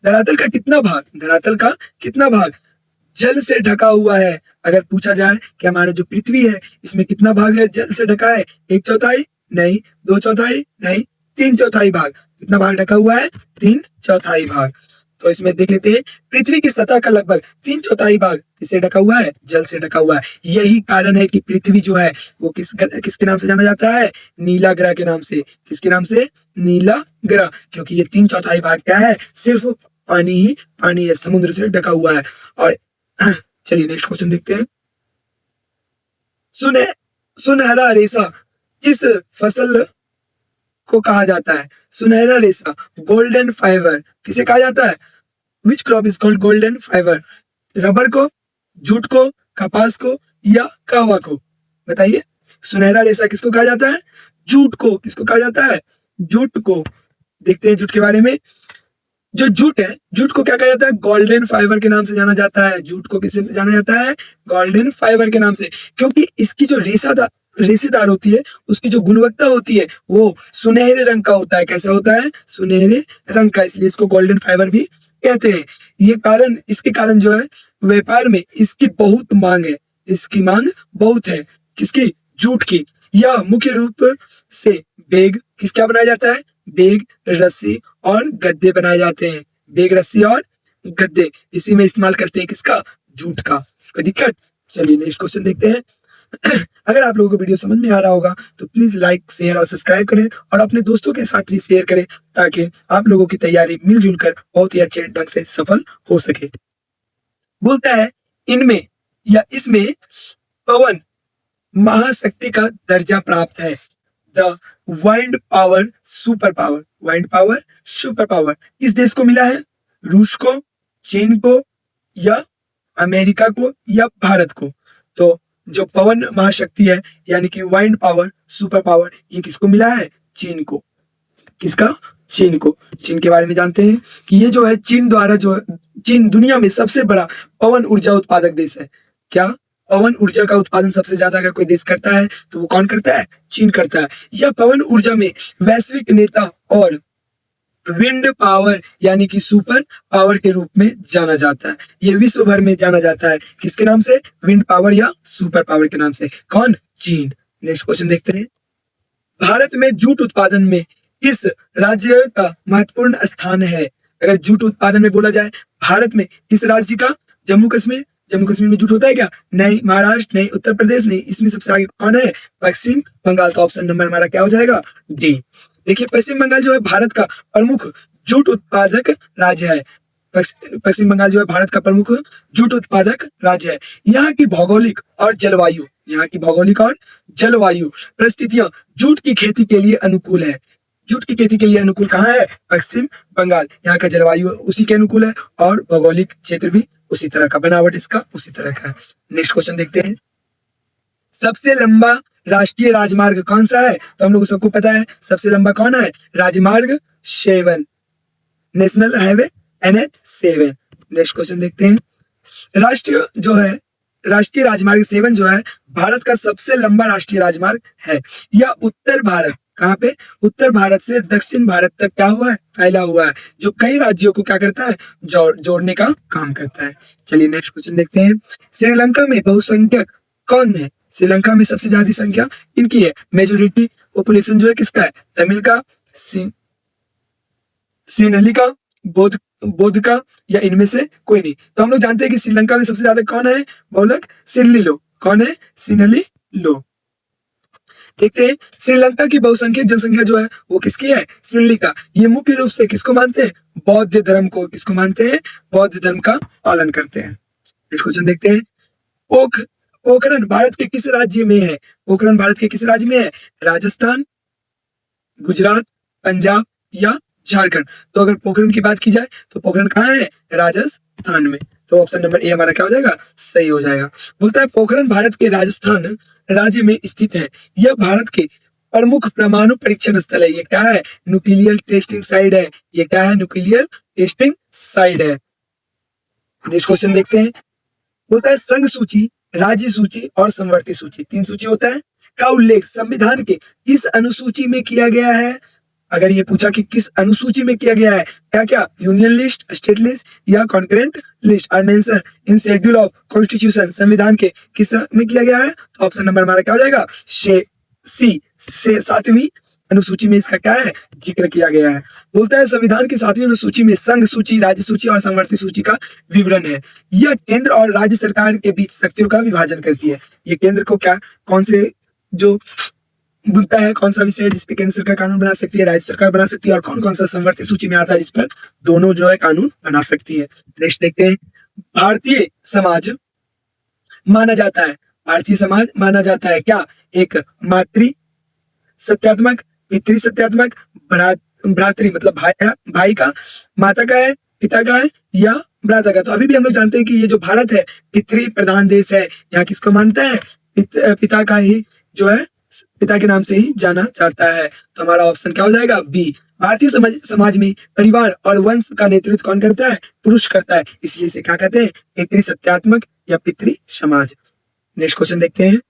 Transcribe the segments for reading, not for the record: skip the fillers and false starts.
धरातल का कितना भाग जल से ढका हुआ है? अगर पूछा जाए कि हमारा जो पृथ्वी है इसमें कितना भाग है जल से ढका है? 1/4 नहीं, 2/4 नहीं, 3/4 भाग। कितना भाग ढका हुआ है? 3/4 भाग। तो इसमें देख लेते हैं, पृथ्वी की सतह का लगभग 3/4 भाग किससे ढका हुआ है? जल से ढका हुआ है। यही कारण है कि पृथ्वी जो है वो किसके नाम से जाना जाता है? नीला ग्रह के नाम से। किसके नाम से? नीला ग्रह। क्योंकि ये 3/4 भाग क्या है? सिर्फ पानी ही पानी है, समुद्र से ढका हुआ है। और चलिए नेक्स्ट क्वेश्चन देखते हैं। सुनहरा रेशा किस फसल को कहा जाता है? सुनहरा रेशा, गोल्डन फाइबर, किसे कहा जाता है? Which crop is called golden fibre? Rubber को, जूट को, कपास को या कहवा को? बताइए। सुनहरा रेशा किसको कहा जाता है? जूट को। किसको कहा जाता है? जूट को। देखते हैं जूट के बारे में। जो जूट है, जूट को क्या कहा जाता है? गोल्डन फाइबर के नाम से जाना जाता है। जूट को किससे जाना जाता है? गोल्डन फाइबर के नाम से। क्योंकि इसकी जो रेशेदार होती है, उसकी जो गुणवत्ता होती है वो सुनहरे रंग का होता है। कैसा होता है? सुनहरे रंग का, इसलिए इसको गोल्डन फाइबर भी कहते हैं। इसके कारण जो है व्यापार में इसकी बहुत मांग है। इसकी मांग बहुत है। किसकी? जूट की। यह मुख्य रूप से बैग किसका बनाया जाता है? बैग, रस्सी और गद्दे बनाए जाते हैं। बैग, रस्सी और गद्दे इसी में इस्तेमाल करते हैं। किसका? जूट का। कोई दिक्कत? चलिए नेक्स्ट क्वेश्चन देखते हैं। अगर आप लोगों को वीडियो समझ में आ रहा होगा तो प्लीज लाइक, शेयर और सब्सक्राइब करें और अपने दोस्तों के साथ भी शेयर करें, ताकि आप लोगों की तैयारी मिलजुल कर बहुत ही अच्छे ढंग से सफल हो सके। बोलता है, इनमें या इसमें पवन महाशक्ति का दर्जा प्राप्त है। The wind power super power. Wind power super power किस देश को मिला है? रूस को, चीन को या अमेरिका को या भारत को? तो जो पवन महाशक्ति है यानी कि वाइंड पावर सुपर पावर, ये किसको मिला है? चीन को। किसका? चीन को। चीन के बारे में जानते हैं कि ये जो है चीन दुनिया में सबसे बड़ा पवन ऊर्जा उत्पादक देश है। क्या? पवन ऊर्जा का उत्पादन सबसे ज्यादा अगर कोई देश करता है तो वो कौन करता है? चीन करता है। यह पवन ऊर्जा में वैश्विक नेता और विंड पावर यानी कि सुपर पावर के रूप में जाना जाता है। ये विश्व भर में जाना जाता है। किसके नाम से? विंड पावर या सुपर पावर के नाम से। कौन? चीन। नेक्स्ट क्वेश्चन देखते हैं। भारत में जूट उत्पादन में किस राज्य का महत्वपूर्ण स्थान है? अगर जूट उत्पादन में बोला जाए भारत में किस राज्य का? जम्मू कश्मीर। जम्मू कश्मीर में जूट होता है क्या? नहीं। महाराष्ट्र नहीं। उत्तर प्रदेश नहीं। इसमें सबसे आगे कौन है? पश्चिम बंगाल। तो ऑप्शन नंबर हमारा क्या हो जाएगा? डी। देखिए, पश्चिम बंगाल जो है भारत का प्रमुख जूट उत्पादक राज्य है। पश्चिम बंगाल जो है भारत का प्रमुख जूट उत्पादक राज्य है। यहाँ की भौगोलिक और जलवायु परिस्थितियां जूट की खेती के लिए अनुकूल है। जूट की खेती के लिए अनुकूल कहाँ है? पश्चिम बंगाल। यहाँ का जलवायु उसी के अनुकूल है और भौगोलिक क्षेत्र भी उसी तरह का, बनावट इसका उसी तरह का है। नेक्स्ट क्वेश्चन देखते हैं। सबसे लंबा राष्ट्रीय राजमार्ग कौन सा है? तो हम लोग सबको पता है सबसे लंबा कौन है? राजमार्ग 7, national highway NH7। Next question देखते हैं। राष्ट्रीय राजमार्ग 7 जो है भारत का सबसे लंबा राष्ट्रीय राजमार्ग है। यह उत्तर भारत, कहाँ पे? उत्तर भारत से दक्षिण भारत तक क्या हुआ है? फैला हुआ है, जो कई राज्यों को क्या करता है? जोड़ने का काम करता है। चलिए नेक्स्ट क्वेश्चन देखते हैं। श्रीलंका में बहुसंख्यक कौन है? श्रीलंका में सबसे ज्यादा संख्या इनकी है। मेजोरिटी पॉपुलेशन जो है किसका है? तमिल का, सिन्हली का, बौद्ध का या इनमें से कोई नहीं। तो हम लोग जानते हैं कि श्रीलंका में सबसे ज्यादा कौन है? बहुलक सिन्हली लोग। कौन है? सिन्हली लोग। देखते हैं श्रीलंका की बहुसंख्यक जनसंख्या जो है वो किसकी है? सिन्हली का। ये मुख्य रूप से किसको मानते हैं? बौद्ध धर्म को। किसको मानते हैं? बौद्ध धर्म का पालन करते हैं। नेक्स्ट क्वेश्चन देखते हैं। पोखरण भारत के किस राज्य में है? पोखरण भारत के किस राज्य में है? राजस्थान, गुजरात, पंजाब या झारखंड? तो अगर पोखरण की बात की जाए तो पोखरण कहाँ है? राजस्थान में। तो ऑप्शन नंबर ए हमारा क्या हो जाएगा? सही हो जाएगा। बोलता है पोखरण भारत के राजस्थान राज्य में स्थित है। यह भारत के प्रमुख परमाणु परीक्षण स्थल है। ये क्या है? न्यूक्लियर टेस्टिंग साइट है। ये क्या है? न्यूक्लियर टेस्टिंग साइट है। नेक्स्ट क्वेश्चन देखते हैं। बोलता है संघ सूची, राज्य सूची और समवर्ती सूची, 3 सूची होता है, का उल्लेख संविधान के किस अनुसूची में किया गया है? अगर ये पूछा कि किस अनुसूची में किया गया है, क्या क्या, यूनियन लिस्ट, स्टेट लिस्ट या कॉन्करेंट लिस्ट, और answer in schedule of constitution, संविधान के किस में किया गया है, तो ऑप्शन नंबर हमारा क्या हो जाएगा, सी, 7वीं अनुसूची में इसका क्या है, जिक्र किया गया है। बोलता है संविधान की 7वीं अनुसूची में संघ सूची, राज्य सूची और संवर्ती सूची का विवरण है। यह केंद्र और राज्य सरकार के बीच शक्तियों का विभाजन करती है। ये केंद्र को क्या, कौन से जो मुद्दा है, कौन सा विषय है जिसपे केंद्र सरकार कानून बना सकती है, राज्य सरकार बना सकती है, और कौन कौन सा संवर्ती सूची में आता है जिस पर दोनों जो है कानून बना सकती है। नेक्स्ट देखते हैं, भारतीय समाज माना जाता है, भारतीय समाज माना जाता है क्या, एक मातृ सत्यात्मक, पितृ सत्यात्मक, भ्रातृ मतलब भाई का, माता का है, पिता का है, या भ्राता का। तो अभी भी हम लोग जानते हैं कि ये जो भारत है पितृ प्रधान देश है, यहाँ किसको मानता है, पिता का ही जो है, पिता के नाम से ही जाना जाता है। तो हमारा ऑप्शन क्या हो जाएगा, बी। भारतीय समाज में परिवार और वंश का नेतृत्व कौन करता है, पुरुष करता है, इसलिए इसे क्या कहते हैं, पितृ सत्यात्मक या पितृ समाज। नेक्स्ट क्वेश्चन देखते हैं।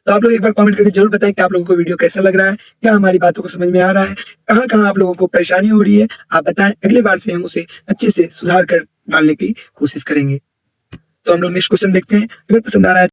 तो आप लोग एक बार कमेंट करके जरूर बताएं कि आप लोगों को वीडियो कैसा लग रहा है, क्या हमारी बातों को समझ में आ रहा है, कहाँ कहाँ आप लोगों को परेशानी हो रही है, आप बताएं। अगले बार से हम उसे अच्छे से सुधार कर डालने की कोशिश करेंगे। तो हम लोग नेक्स्ट क्वेश्चन देखते हैं। अगर पसंद आ रहा है